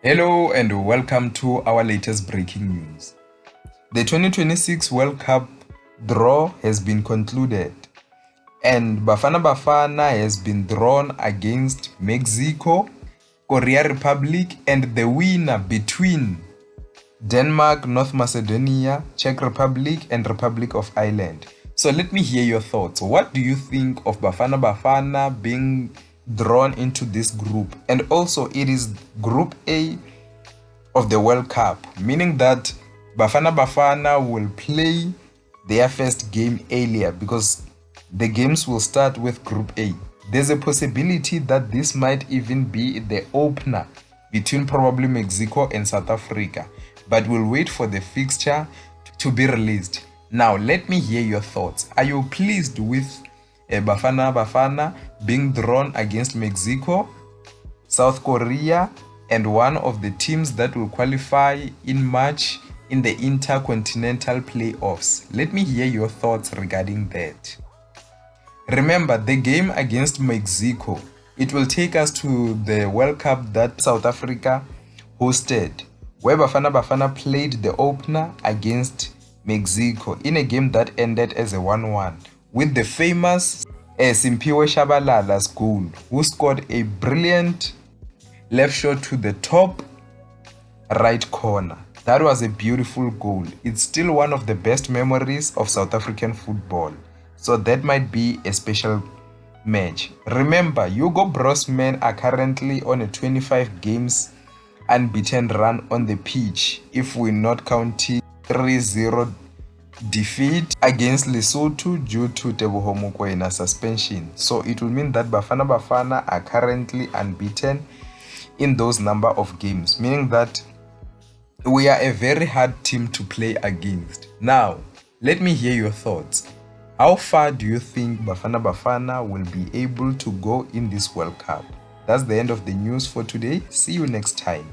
Hello and welcome to our latest breaking news. The 2026 World Cup draw has been concluded and Bafana Bafana has been drawn against Mexico, Korea Republic and the winner between Denmark, North Macedonia, Czech Republic and Republic of Ireland. So let me hear your thoughts. What do you think of Bafana Bafana being drawn into this group? And also it is Group A of the World Cup, meaning that Bafana Bafana will play their first game earlier because the games will start with Group A. There's a possibility that this might even be the opener between probably Mexico and South Africa, but we'll wait for the fixture to be released. Now, let me hear your thoughts. Are you pleased with Bafana Bafana being drawn against Mexico, South Korea, and one of the teams that will qualify in March in the Intercontinental Playoffs? Let me hear your thoughts regarding that. Remember, the game against Mexico, it will take us to the World Cup that South Africa hosted, where Bafana Bafana played the opener against Mexico in a game that ended as a 1-1 with the famous Simphiwe Tshabalala's goal, who scored a brilliant left shot to the top right corner. That was a beautiful goal. It's still one of the best memories of South African football. So that might be a special match. Remember, Hugo Broos men are currently on a 25 games unbeaten run on the pitch, if we're not counting 3-0 defeat against Lesotho due to Teboho Mokoena suspension. So it will mean that Bafana Bafana are currently unbeaten in those number of games, meaning that we are a very hard team to play against. Now, let me hear your thoughts. How far do you think Bafana Bafana will be able to go in this World Cup? That's the end of the news for today. See you next time.